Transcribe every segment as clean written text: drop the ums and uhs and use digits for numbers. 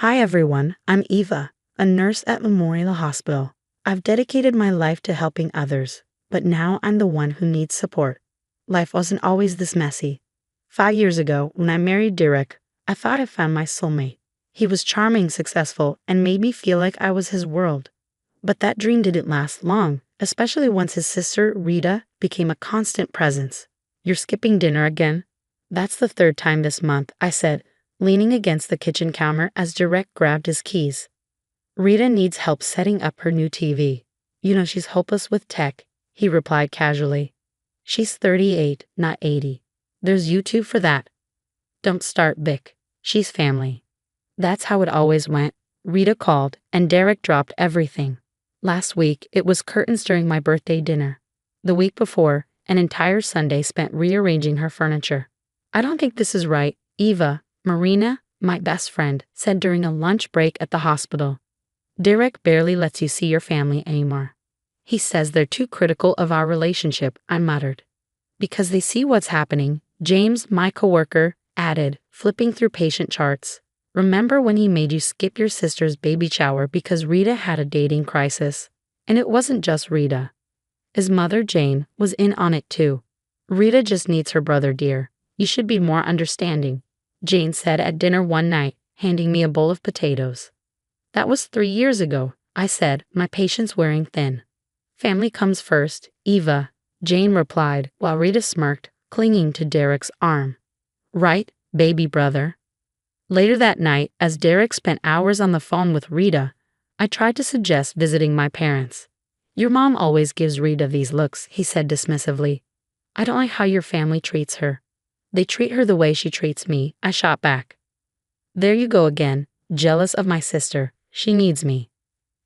Hi everyone, I'm Eva, a nurse at Memorial Hospital. I've dedicated my life to helping others, but now I'm the one who needs support. Life wasn't always this messy. 5 years ago, when I married Derek, I thought I found my soulmate. He was charming, successful, and made me feel like I was his world. But that dream didn't last long, especially once his sister, Rita, became a constant presence. You're skipping dinner again? That's the third time this month, I said, leaning against the kitchen counter as Derek grabbed his keys. Rita needs help setting up her new TV. You know she's hopeless with tech, he replied casually. She's 38, not 80. There's YouTube for that. Don't start, Vic. She's family. That's how it always went. Rita called, and Derek dropped everything. Last week, it was curtains during my birthday dinner. The week before, an entire Sunday spent rearranging her furniture. I don't think this is right, Eva, Marina, my best friend, said during a lunch break at the hospital. Derek barely lets you see your family anymore. He says they're too critical of our relationship, I muttered. Because they see what's happening, James, my coworker, added, flipping through patient charts. Remember when he made you skip your sister's baby shower because Rita had a dating crisis? And it wasn't just Rita. His mother, Jane, was in on it too. Rita just needs her brother, dear. You should be more understanding, Jane said at dinner one night, handing me a bowl of potatoes. That was 3 years ago, I said, my patience wearing thin. Family comes first, Eva, Jane replied, while Rita smirked, clinging to Derek's arm. Right, baby brother. Later that night, as Derek spent hours on the phone with Rita, I tried to suggest visiting my parents. Your mom always gives Rita these looks, he said dismissively. I don't like how your family treats her. They treat her the way she treats me, I shot back. There you go again, jealous of my sister. She needs me.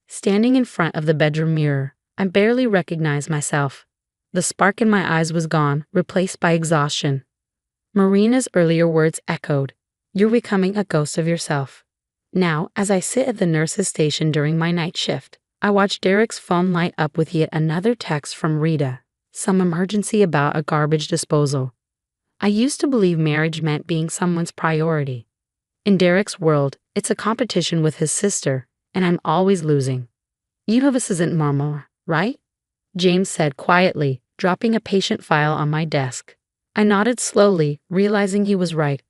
Standing in front of the bedroom mirror, I barely recognized myself. The spark in my eyes was gone, replaced by exhaustion. Marina's earlier words echoed. You're becoming a ghost of yourself. Now, as I sit at the nurse's station during my night shift, I watch Derek's phone light up with yet another text from Rita, some emergency about a garbage disposal. I used to believe marriage meant being someone's priority. In Derek's world, it's a competition with his sister, and I'm always losing. You know this isn't normal, right? James said quietly, dropping a patient file on my desk. I nodded slowly, realizing he was right,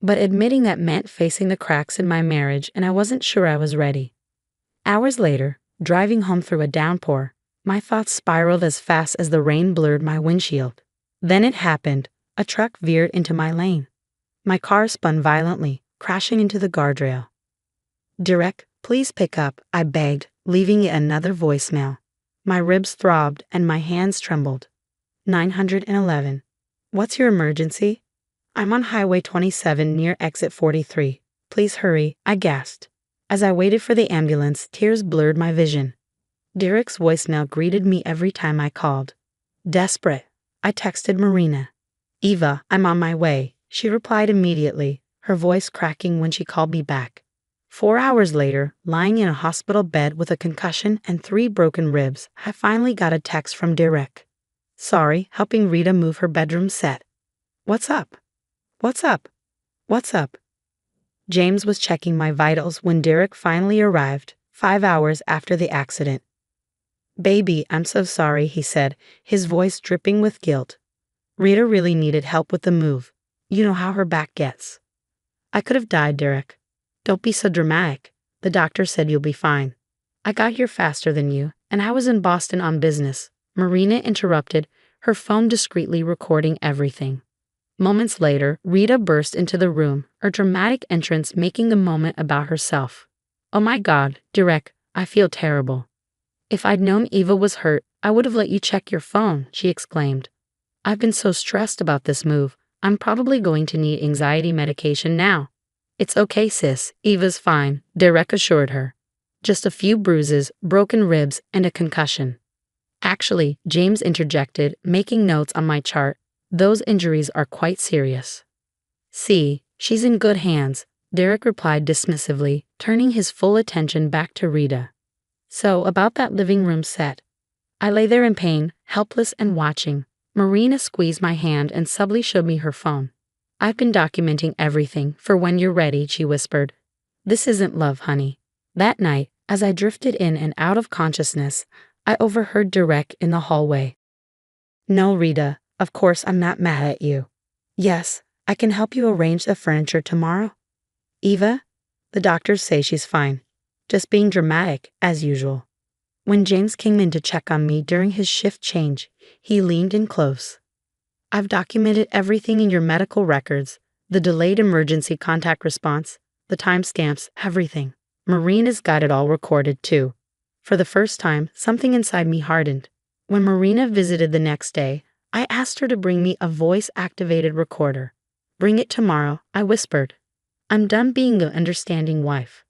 but admitting that meant facing the cracks in my marriage, and I wasn't sure I was ready. Hours later, driving home through a downpour, my thoughts spiraled as fast as the rain blurred my windshield. Then it happened. A truck veered into my lane. My car spun violently, crashing into the guardrail. Derek, please pick up, I begged, leaving yet another voicemail. My ribs throbbed and my hands trembled. 911. What's your emergency? I'm on Highway 27 near exit 43. Please hurry, I gasped. As I waited for the ambulance, tears blurred my vision. Derek's voicemail greeted me every time I called. Desperate, I texted Marina. Eva, I'm on my way, she replied immediately, her voice cracking when she called me back. 4 hours later, lying in a hospital bed with a concussion and 3 broken ribs, I finally got a text from Derek. Sorry, helping Rita move her bedroom set. What's up? What's up? What's up? James was checking my vitals when Derek finally arrived, 5 hours after the accident. Baby, I'm so sorry, he said, his voice dripping with guilt. Rita really needed help with the move. You know how her back gets. I could have died, Derek. Don't be so dramatic. The doctor said you'll be fine. I got here faster than you, and I was in Boston on business. Marina interrupted, her phone discreetly recording everything. Moments later, Rita burst into the room, her dramatic entrance making the moment about herself. Oh my God, Derek, I feel terrible. If I'd known Eva was hurt, I would have let you check your phone, she exclaimed. I've been so stressed about this move, I'm probably going to need anxiety medication now. It's okay, sis, Eva's fine, Derek assured her. Just a few bruises, broken ribs, and a concussion. Actually, James interjected, making notes on my chart. Those injuries are quite serious. See, she's in good hands, Derek replied dismissively, turning his full attention back to Rita. So, about that living room set. I lay there in pain, helpless and watching. Marina squeezed my hand and subtly showed me her phone. I've been documenting everything for when you're ready, she whispered. This isn't love, honey. That night, as I drifted in and out of consciousness, I overheard Derek in the hallway. No, Rita, of course I'm not mad at you. Yes, I can help you arrange the furniture tomorrow. Eva? The doctors say she's fine. Just being dramatic, as usual. When James came in to check on me during his shift change, he leaned in close. I've documented everything in your medical records, the delayed emergency contact response, the timestamps, everything. Marina's got it all recorded too. For the first time, something inside me hardened. When Marina visited the next day, I asked her to bring me a voice-activated recorder. Bring it tomorrow, I whispered. I'm done being the understanding wife.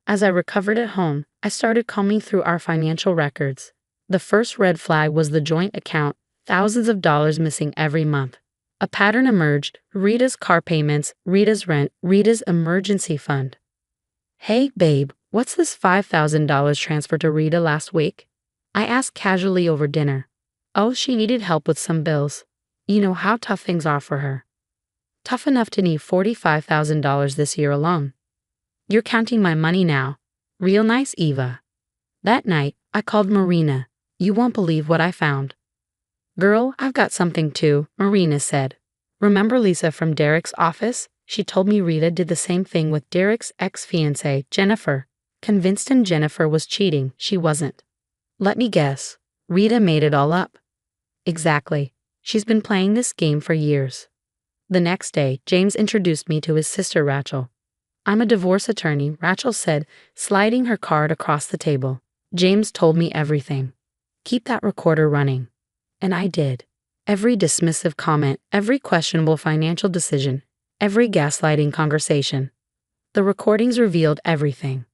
As I recovered at home, I started combing through our financial records. The first red flag was the joint account, thousands of dollars missing every month. A pattern emerged: Rita's car payments, Rita's rent, Rita's emergency fund. Hey, babe, what's this $5,000 transfer to Rita last week? I asked casually over dinner. Oh, she needed help with some bills. You know how tough things are for her. Tough enough to need $45,000 this year alone. You're counting my money now. Real nice, Eva. That night, I called Marina. You won't believe what I found. Girl, I've got something too, Marina said. Remember Lisa from Derek's office? She told me Rita did the same thing with Derek's ex-fiancée, Jennifer. Convinced him Jennifer was cheating, she wasn't. Let me guess. Rita made it all up. Exactly. She's been playing this game for years. The next day, James introduced me to his sister Rachel. I'm a divorce attorney, Rachel said, sliding her card across the table. James told me everything. Keep that recorder running. And I did. Every dismissive comment, every questionable financial decision, every gaslighting conversation. The recordings revealed everything.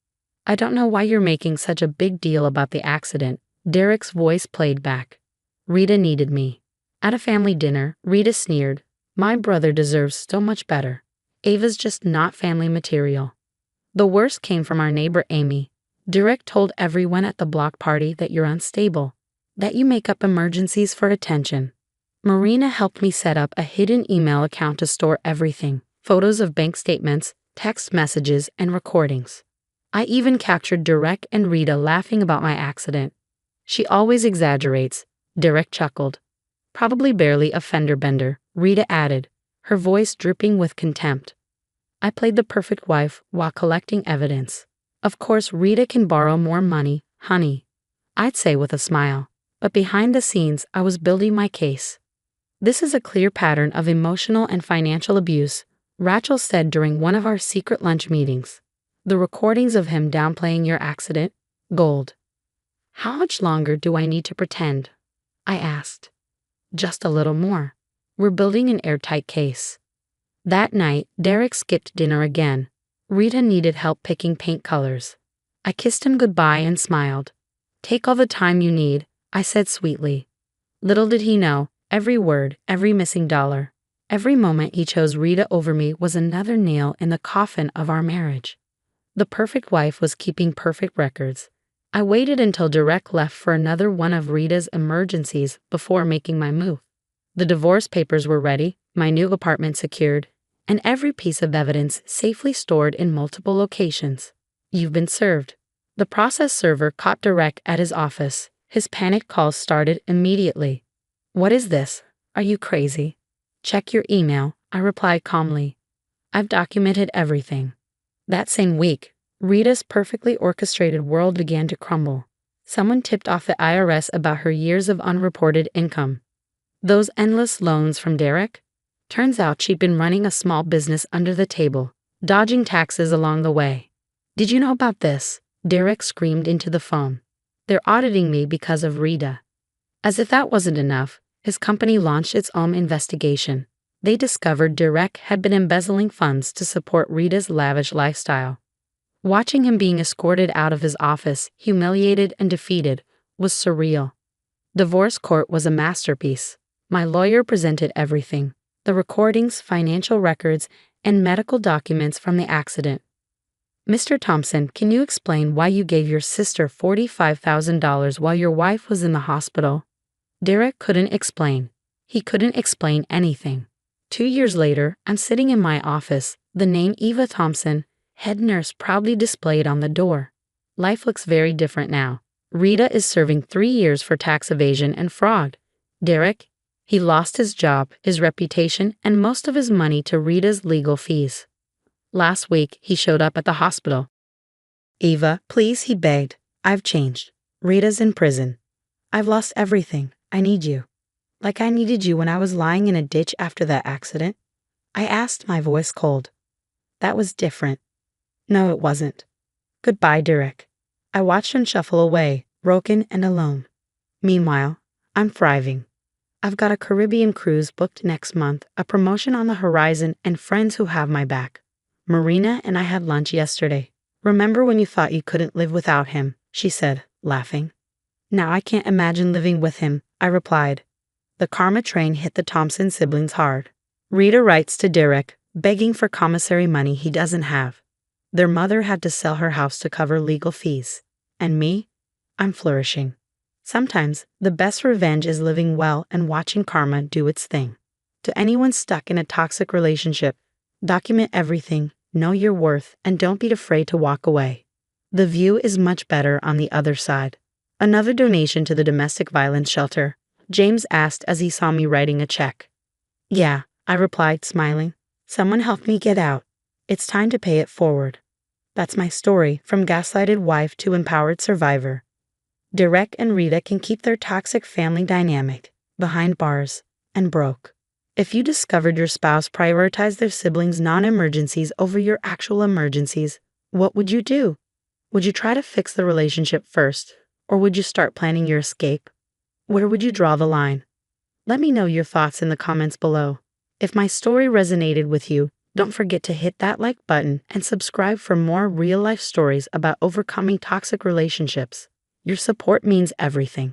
I don't know why you're making such a big deal about the accident, Derek's voice played back. Rita needed me. At a family dinner, Rita sneered. My brother deserves so much better. Ava's just not family material. The worst came from our neighbor Amy. Derek told everyone at the block party that you're unstable, that you make up emergencies for attention. Marina helped me set up a hidden email account to store everything, photos of bank statements, text messages, and recordings. I even captured Derek and Rita laughing about my accident. She always exaggerates, Derek chuckled. Probably barely a fender bender, Rita added, her voice dripping with contempt. I played the perfect wife while collecting evidence. Of course, Rita can borrow more money, honey. I'd say with a smile. But behind the scenes, I was building my case. This is a clear pattern of emotional and financial abuse, Rachel said during one of our secret lunch meetings. The recordings of him downplaying your accident? Gold. How much longer do I need to pretend? I asked. Just a little more. We're building an airtight case. That night, Derek skipped dinner again. Rita needed help picking paint colors. I kissed him goodbye and smiled. Take all the time you need, I said sweetly. Little did he know, every word, every missing dollar, every moment he chose Rita over me was another nail in the coffin of our marriage. The perfect wife was keeping perfect records. I waited until Derek left for another one of Rita's emergencies before making my move. The divorce papers were ready, my new apartment secured, and every piece of evidence safely stored in multiple locations. You've been served. The process server caught Derek at his office. His panic calls started immediately. What is this? Are you crazy? Check your email, I replied calmly. I've documented everything. That same week, Rita's perfectly orchestrated world began to crumble. Someone tipped off the IRS about her years of unreported income. Those endless loans from Derek? Turns out she'd been running a small business under the table, dodging taxes along the way. Did you know about this? Derek screamed into the phone. They're auditing me because of Rita. As if that wasn't enough, his company launched its own investigation. They discovered Derek had been embezzling funds to support Rita's lavish lifestyle. Watching him being escorted out of his office, humiliated and defeated, was surreal. Divorce court was a masterpiece. My lawyer presented everything: the recordings, financial records, and medical documents from the accident. Mr. Thompson, can you explain why you gave your sister $45,000 while your wife was in the hospital? Derek couldn't explain. He couldn't explain anything. 2 years later, I'm sitting in my office, the name Eva Thompson, Head nurse proudly displayed on the door. Life looks very different now. Rita is serving 3 years for tax evasion and fraud. Derek, he lost his job, his reputation, and most of his money to Rita's legal fees. Last week, he showed up at the hospital. Eva, please, he begged. I've changed. Rita's in prison. I've lost everything. I need you. Like I needed you when I was lying in a ditch after that accident. I asked, my voice cold. That was different. No, it wasn't. Goodbye, Derek. I watched him shuffle away, broken and alone. Meanwhile, I'm thriving. I've got a Caribbean cruise booked next month, a promotion on the horizon, and friends who have my back. Marina and I had lunch yesterday. Remember when you thought you couldn't live without him? She said, laughing. Now I can't imagine living with him, I replied. The karma train hit the Thompson siblings hard. Rita writes to Derek, begging for commissary money he doesn't have. Their mother had to sell her house to cover legal fees. And me? I'm flourishing. Sometimes, the best revenge is living well and watching karma do its thing. To anyone stuck in a toxic relationship, document everything, know your worth, and don't be afraid to walk away. The view is much better on the other side. Another donation to the domestic violence shelter, James asked as he saw me writing a check. Yeah, I replied, smiling. Someone helped me get out. It's time to pay it forward. That's my story, from gaslighted wife to empowered survivor. Derek and Rita can keep their toxic family dynamic, behind bars, and broke. If you discovered your spouse prioritized their siblings' non-emergencies over your actual emergencies, what would you do? Would you try to fix the relationship first, or would you start planning your escape? Where would you draw the line? Let me know your thoughts in the comments below. If my story resonated with you, don't forget to hit that like button and subscribe for more real-life stories about overcoming toxic relationships. Your support means everything.